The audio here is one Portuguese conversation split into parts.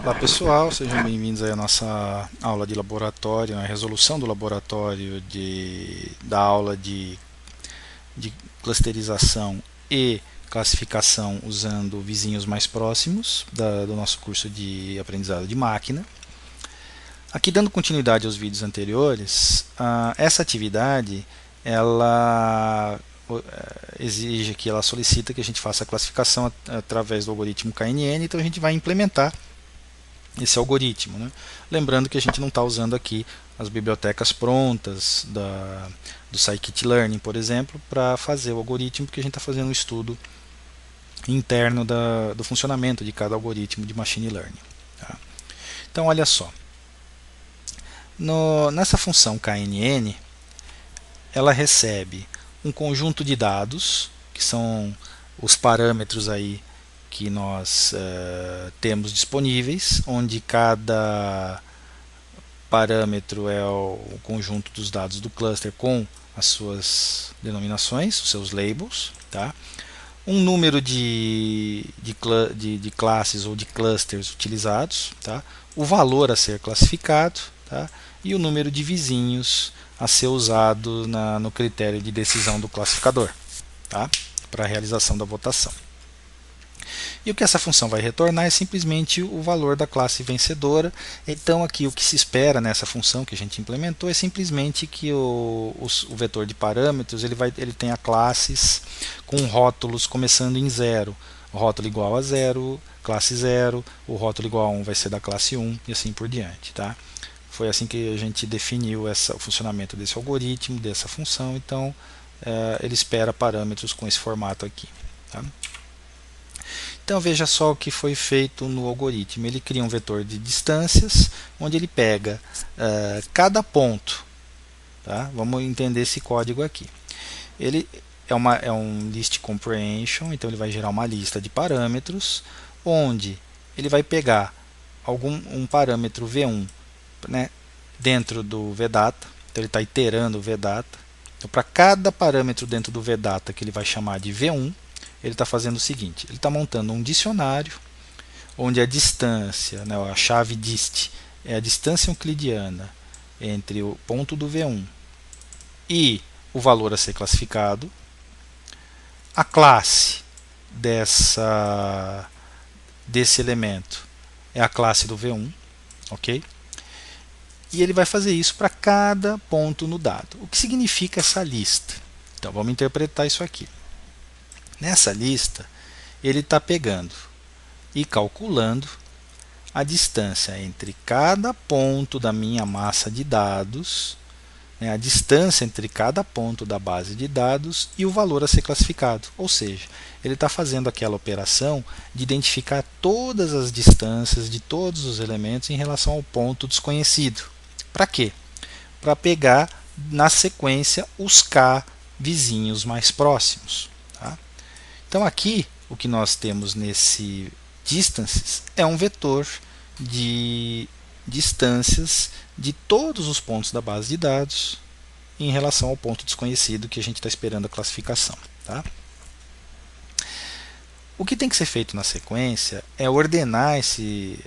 Olá pessoal, sejam bem-vindos à nossa aula de laboratório, a resolução do laboratório da aula de clusterização e classificação usando vizinhos mais próximos do nosso curso de aprendizado de máquina. Aqui, dando continuidade aos vídeos anteriores, essa atividade ela exige que ela solicita que a gente faça a classificação através do algoritmo KNN, então a gente vai implementar esse algoritmo, né? Lembrando que a gente não está usando aqui as bibliotecas prontas do scikit-learn, por exemplo, para fazer o algoritmo, porque a gente está fazendo um estudo interno do funcionamento de cada algoritmo de machine learning. Tá? Então, olha só. Nessa função KNN, ela recebe um conjunto de dados, que são os parâmetros aí que nós temos disponíveis, onde cada parâmetro é o conjunto dos dados do cluster com as suas denominações, os seus labels, tá? Um número de classes ou de clusters utilizados, tá? O valor a ser classificado, tá? E o número de vizinhos a ser usado no critério de decisão do classificador, tá? Para a realização da votação. E o que essa função vai retornar é simplesmente o valor da classe vencedora. Então aqui o que se espera nessa função que a gente implementou é simplesmente que o vetor de parâmetros ele tenha classes com rótulos começando em 0. O rótulo igual a 0, classe 0, o rótulo igual a 1 vai ser da classe 1 e assim por diante. Tá? Foi assim que a gente definiu o funcionamento desse algoritmo, dessa função. Então ele espera parâmetros com esse formato aqui. Tá? Então veja só o que foi feito no algoritmo. Ele cria um vetor de distâncias, onde ele pega cada ponto. Tá? Vamos entender esse código aqui. Ele é um list comprehension, então ele vai gerar uma lista de parâmetros, onde ele vai pegar um parâmetro V1, né, dentro do VData. Então ele está iterando o VData. Então, para cada parâmetro dentro do VData que ele vai chamar de V1, ele está fazendo o seguinte, ele está montando um dicionário onde a distância, né, a chave dist, é a distância euclidiana entre o ponto do V1 e o valor a ser classificado. A classe desse elemento é a classe do V1, ok? E ele vai fazer isso para cada ponto no dado. O que significa essa lista? Então vamos interpretar isso aqui. Nessa lista, ele está pegando e calculando a distância entre cada ponto da minha massa de dados, né, a distância entre cada ponto da base de dados e o valor a ser classificado. Ou seja, ele está fazendo aquela operação de identificar todas as distâncias de todos os elementos em relação ao ponto desconhecido. Para quê? Para pegar na sequência os K vizinhos mais próximos. Tá? Então aqui o que nós temos nesse distances é um vetor de distâncias de todos os pontos da base de dados em relação ao ponto desconhecido que a gente está esperando a classificação. Tá? O que tem que ser feito na sequência é ordenar esse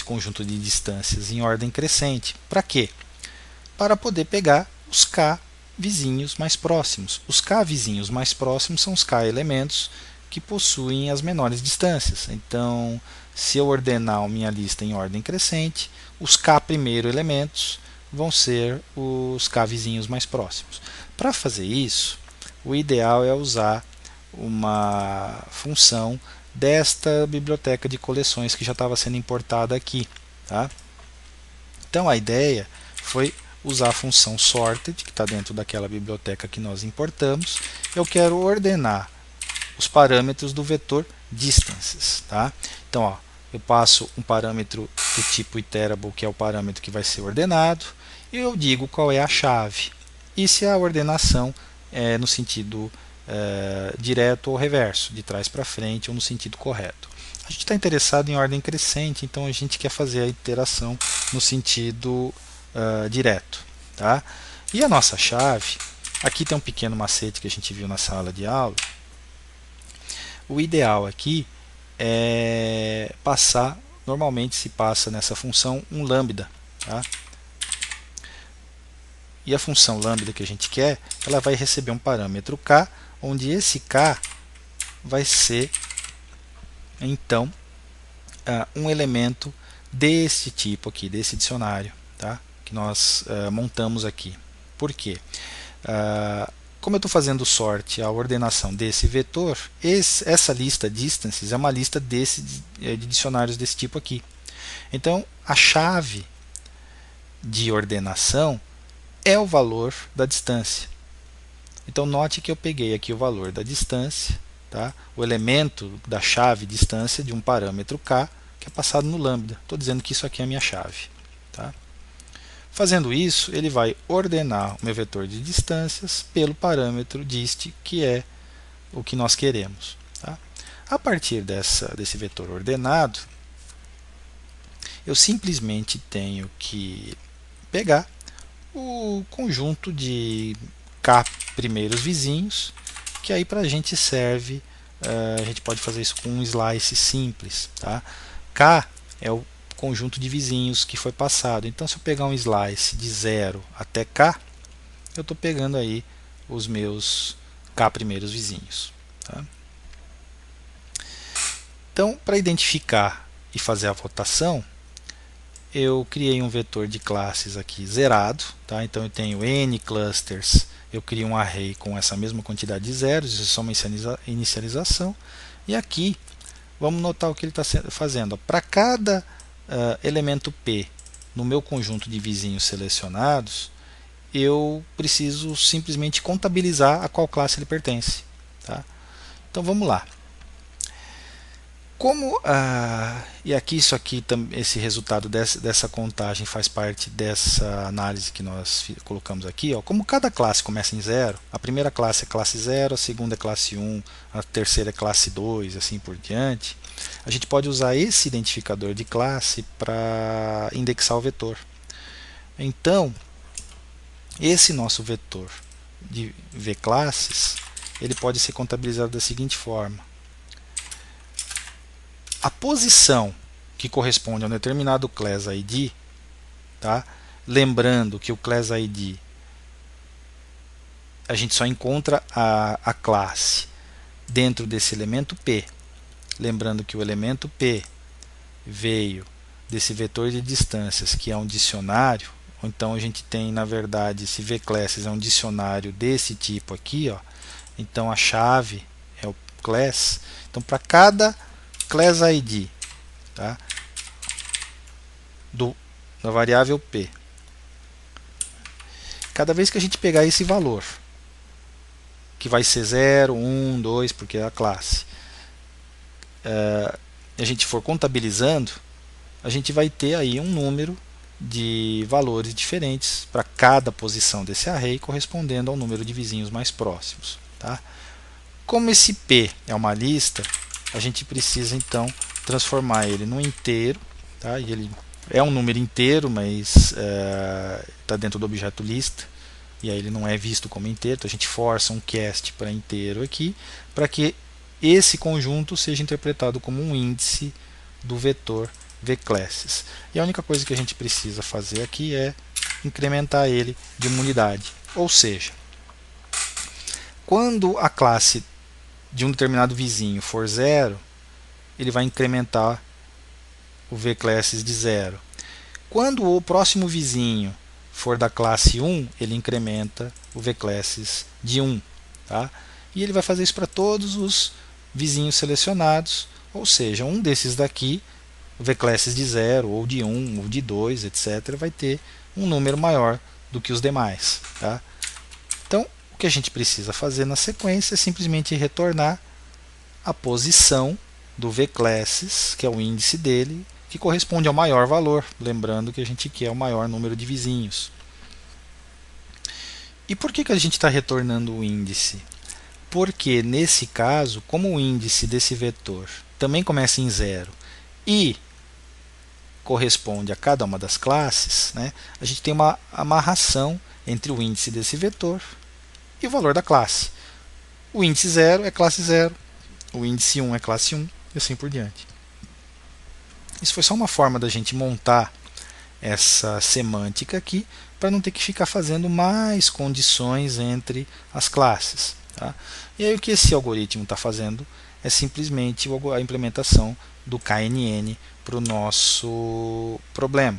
conjunto de distâncias em ordem crescente. Para quê? Para poder pegar os K vizinhos mais próximos. Os K vizinhos mais próximos são os K elementos que possuem as menores distâncias. Então, se eu ordenar a minha lista em ordem crescente, os K primeiro elementos vão ser os K vizinhos mais próximos. Para fazer isso, o ideal é usar uma função desta biblioteca de coleções que já estava sendo importada aqui. Tá? Então, a ideia foi usar a função sorted, que está dentro daquela biblioteca que nós importamos. Eu quero ordenar os parâmetros do vetor distances. Tá? Então, ó, eu passo um parâmetro do tipo iterable, que é o parâmetro que vai ser ordenado, e eu digo qual é a chave. E se a ordenação é no sentido direto ou reverso, de trás para frente ou no sentido correto. A gente está interessado em ordem crescente, então a gente quer fazer a iteração no sentido direto. Tá? E a nossa chave, aqui tem um pequeno macete que a gente viu na sala de aula. O ideal aqui é passar normalmente se passa nessa função um lambda. Tá? E a função lambda que a gente quer, ela vai receber um parâmetro k, onde esse k vai ser, então, um elemento desse tipo aqui, desse dicionário, tá? Que nós montamos aqui. Por quê? Como eu estou fazendo sorte, a ordenação desse vetor, essa lista distances é uma lista de dicionários desse tipo aqui. Então, a chave de ordenação é o valor da distância. Então, note que eu peguei aqui o valor da distância, tá? O elemento da chave distância de um parâmetro k, que é passado no lambda. Estou dizendo que isso aqui é a minha chave. Tá? Fazendo isso, ele vai ordenar o meu vetor de distâncias pelo parâmetro dist, que é o que nós queremos. Tá? A partir desse vetor ordenado, eu simplesmente tenho que pegar o conjunto de k primeiros vizinhos, que aí para a gente serve, a gente pode fazer isso com um slice simples. Tá? K é o conjunto de vizinhos que foi passado. Então, se eu pegar um slice de 0 até k, eu estou pegando aí os meus k primeiros vizinhos. Tá? Então, para identificar e fazer a votação, eu criei um vetor de classes aqui zerado. Tá? Então, eu tenho n clusters, eu crio um array com essa mesma quantidade de zeros, isso é só uma inicialização. E aqui, vamos notar o que ele está fazendo. Para cada elemento P no meu conjunto de vizinhos selecionados, eu preciso simplesmente contabilizar a qual classe ele pertence. Tá? Então vamos lá. Como e aqui esse resultado dessa contagem faz parte dessa análise que nós colocamos aqui, ó, como cada classe começa em 0, a primeira classe é classe 0, a segunda é classe 1, a terceira é classe 2, assim por diante, a gente pode usar esse identificador de classe para indexar o vetor. Então, esse nosso vetor de vclasses, ele pode ser contabilizado da seguinte forma. A posição que corresponde a um determinado class ID, tá? Lembrando que o class ID a gente só encontra a classe dentro desse elemento P. Lembrando que o elemento P veio desse vetor de distâncias, que é um dicionário. Então a gente tem, na verdade, esse vclasses é um dicionário desse tipo aqui, ó. Então a chave é o class. Então para cada class ID, tá? Da variável P. Cada vez que a gente pegar esse valor, que vai ser 0, 1, 2, porque é a classe, a gente for contabilizando, a gente vai ter aí um número de valores diferentes para cada posição desse array, correspondendo ao número de vizinhos mais próximos. Tá? Como esse P é uma lista, a gente precisa então transformar ele num inteiro, tá? E ele é um número inteiro, mas está dentro do objeto lista, e aí ele não é visto como inteiro, então a gente força um cast para inteiro aqui, para que esse conjunto seja interpretado como um índice do vetor vclasses. E a única coisa que a gente precisa fazer aqui é incrementar ele de uma unidade, ou seja, quando a classe de um determinado vizinho for 0, ele vai incrementar o vclasses de 0. Quando o próximo vizinho for da classe 1, ele incrementa o vclasses de 1. Tá? E ele vai fazer isso para todos os vizinhos selecionados, ou seja, um desses daqui, o vclasses de 0, ou de 1, ou de 2, etc., vai ter um número maior do que os demais. Tá? Então, o que a gente precisa fazer na sequência é simplesmente retornar a posição do vclasses, que é o índice dele, que corresponde ao maior valor, lembrando que a gente quer o maior número de vizinhos. E por que a gente está retornando o índice? Porque nesse caso, como o índice desse vetor também começa em 0 e corresponde a cada uma das classes, né, a gente tem uma amarração entre o índice desse vetor e o valor da classe. O índice 0 é classe 0, o índice 1 é classe 1 e assim por diante. Isso foi só uma forma da gente montar essa semântica aqui para não ter que ficar fazendo mais condições entre as classes. Tá? E aí o que esse algoritmo está fazendo é simplesmente a implementação do KNN para o nosso problema.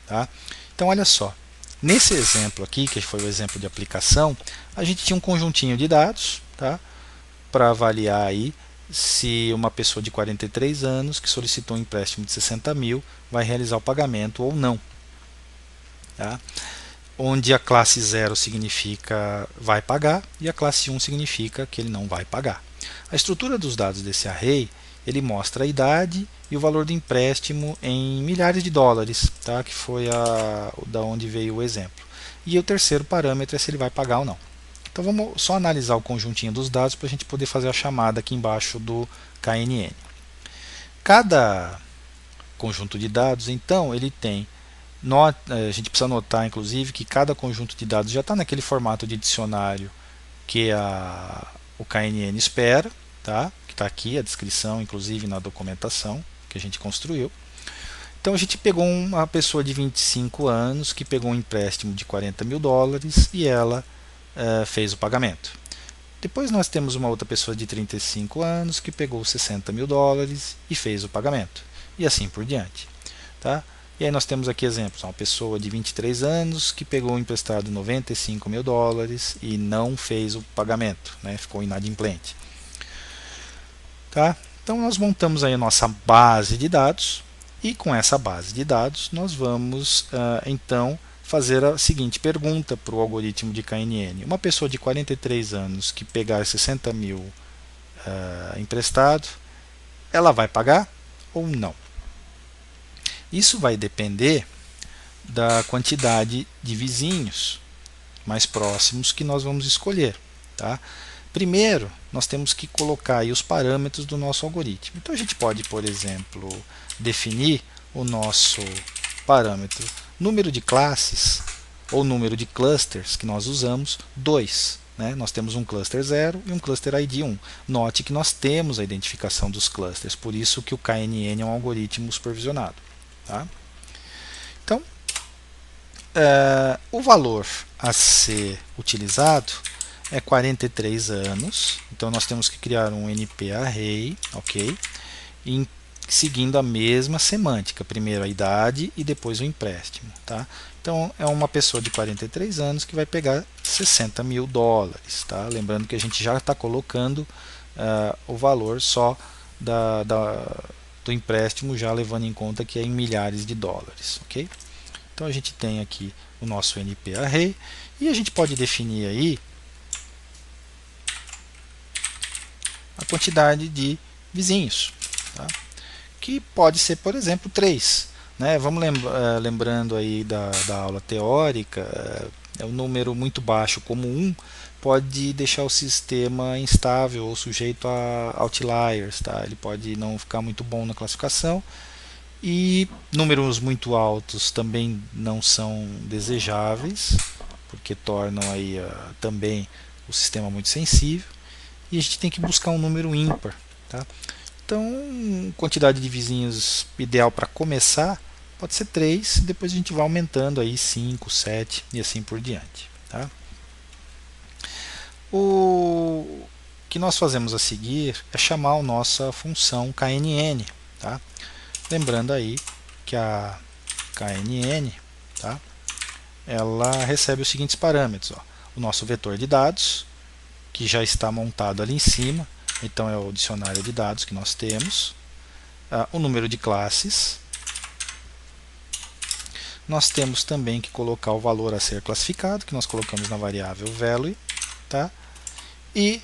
Tá? Então olha só, nesse exemplo aqui, que foi o exemplo de aplicação, a gente tinha um conjuntinho de dados, tá? Para avaliar aí se uma pessoa de 43 anos que solicitou um empréstimo de 60 mil vai realizar o pagamento ou não. Tá? Onde a classe 0 significa vai pagar e a classe 1 significa que ele não vai pagar. A estrutura dos dados desse array, ele mostra a idade e o valor do empréstimo em milhares de dólares, tá? Que foi da onde veio o exemplo. E o terceiro parâmetro é se ele vai pagar ou não. Então vamos só analisar o conjuntinho dos dados para a gente poder fazer a chamada aqui embaixo do KNN. Cada conjunto de dados, então, ele tem a gente precisa notar, inclusive, que cada conjunto de dados já está naquele formato de dicionário que o KNN espera, tá? Que está aqui a descrição, inclusive na documentação que a gente construiu. Então a gente pegou uma pessoa de 25 anos que pegou um empréstimo de 40 mil dólares e ela fez o pagamento. Depois nós temos uma outra pessoa de 35 anos que pegou 60 mil dólares e fez o pagamento. E assim por diante. Tá? E aí nós temos aqui exemplos, uma pessoa de 23 anos que pegou emprestado 95 mil dólares e não fez o pagamento, né? Ficou inadimplente. Tá? Então nós montamos aí a nossa base de dados e com essa base de dados nós vamos então fazer a seguinte pergunta para o algoritmo de KNN. Uma pessoa de 43 anos que pegar 60 mil emprestado, ela vai pagar ou não? Isso vai depender da quantidade de vizinhos mais próximos que nós vamos escolher. Tá? Primeiro, nós temos que colocar aí os parâmetros do nosso algoritmo. Então a gente pode, por exemplo, definir o nosso parâmetro número de classes ou número de clusters que nós usamos, 2. Né? Nós temos um cluster 0 e um cluster ID 1. Note que nós temos a identificação dos clusters, por isso que o KNN é um algoritmo supervisionado. Tá? Então, o valor a ser utilizado é 43 anos. Então, nós temos que criar um NP Array, ok? Seguindo a mesma semântica, primeiro a idade e depois o empréstimo. Tá? Então, é uma pessoa de 43 anos que vai pegar 60 mil dólares. Tá? Lembrando que a gente já está colocando o valor só do empréstimo, já levando em conta que é em milhares de dólares. Ok? Então a gente tem aqui o nosso NP Array e a gente pode definir aí a quantidade de vizinhos, tá? Que pode ser, por exemplo, 3. Né? Vamos lembrando aí da aula teórica, é um número muito baixo como 1 pode deixar o sistema instável ou sujeito a outliers. Tá? Ele pode não ficar muito bom na classificação. E números muito altos também não são desejáveis, porque tornam aí também o sistema muito sensível. E a gente tem que buscar um número ímpar. Tá? Então, quantidade de vizinhos ideal para começar pode ser 3, depois a gente vai aumentando aí 5, 7 e assim por diante. Tá? O que nós fazemos a seguir é chamar a nossa função KNN. Tá? Lembrando aí que a KNN, tá? Ela recebe os seguintes parâmetros. Ó. O nosso vetor de dados, que já está montado ali em cima, então é o dicionário de dados que nós temos. O número de classes. Nós temos também que colocar o valor a ser classificado, que nós colocamos na variável value. Tá? E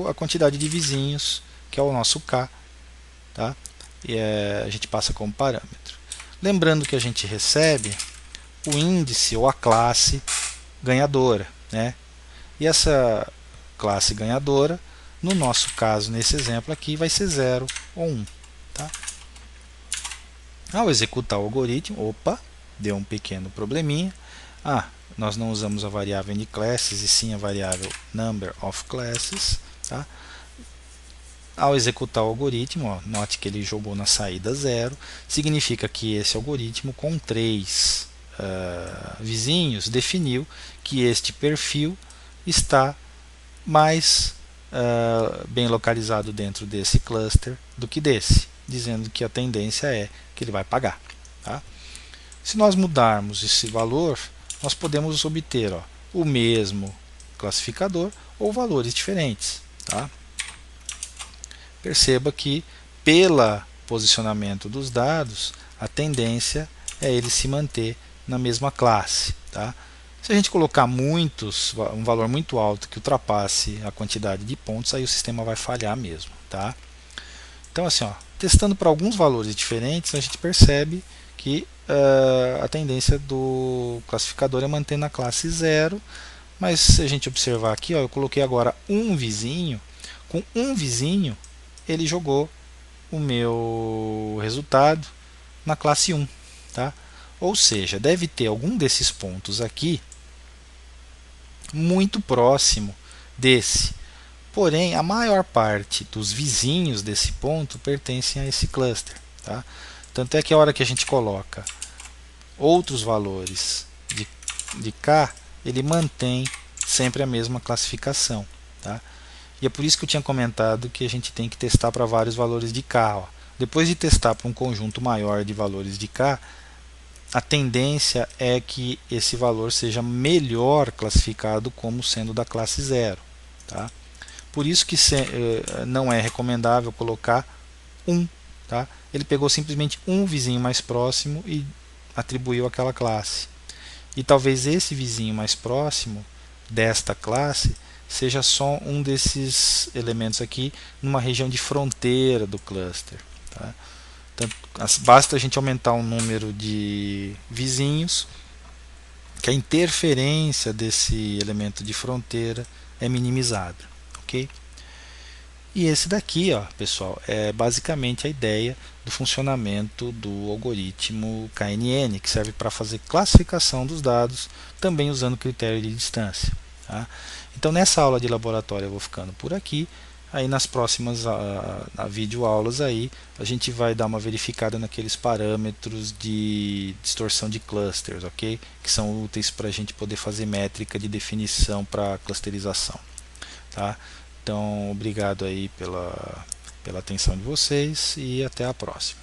a quantidade de vizinhos, que é o nosso K. Tá? E a gente passa como parâmetro. Lembrando que a gente recebe o índice ou a classe ganhadora. Né? E essa classe ganhadora, no nosso caso, nesse exemplo aqui, vai ser 0 ou 1. Tá? Ao executar o algoritmo, deu um pequeno probleminha. Nós não usamos a variável nClasses e sim a variável number of classes. Tá? ao executar o algoritmo, ó, note que ele jogou na saída 0, significa que esse algoritmo com 3 vizinhos definiu que este perfil está mais bem localizado dentro desse cluster do que desse, dizendo que a tendência é que ele vai pagar. Tá? Se nós mudarmos esse valor, nós podemos obter, ó, o mesmo classificador ou valores diferentes. Tá? Perceba que, pelo posicionamento dos dados, a tendência é ele se manter na mesma classe. Tá? Se a gente colocar um valor muito alto que ultrapasse a quantidade de pontos, aí o sistema vai falhar mesmo. Tá? Então, assim, ó, testando para alguns valores diferentes, a gente percebe que a tendência do classificador é manter na classe 0, mas se a gente observar aqui, ó, eu coloquei agora um vizinho, com um vizinho ele jogou o meu resultado na classe 1. Tá? Ou seja, deve ter algum desses pontos aqui muito próximo desse. Porém, a maior parte dos vizinhos desse ponto pertencem a esse cluster. Tá? Tanto é que a hora que a gente coloca outros valores de K, ele mantém sempre a mesma classificação. Tá? E é por isso que eu tinha comentado que a gente tem que testar para vários valores de K. Ó. Depois de testar para um conjunto maior de valores de K, a tendência é que esse valor seja melhor classificado como sendo da classe 0. Tá? Por isso que não é recomendável colocar 1. Tá? Ele pegou simplesmente um vizinho mais próximo e atribuiu aquela classe. E talvez esse vizinho mais próximo desta classe seja só um desses elementos aqui numa região de fronteira do cluster. Tá? Então, basta a gente aumentar o número de vizinhos, que a interferência desse elemento de fronteira é minimizada. Ok? E esse daqui, ó, pessoal, é basicamente a ideia do funcionamento do algoritmo KNN, que serve para fazer classificação dos dados, também usando critério de distância. Tá? Então, nessa aula de laboratório eu vou ficando por aqui. Aí nas próximas videoaulas aí, a gente vai dar uma verificada naqueles parâmetros de distorção de clusters, ok? Que são úteis para a gente poder fazer métrica de definição para clusterização. Tá? Então, obrigado aí pela atenção de vocês e até a próxima.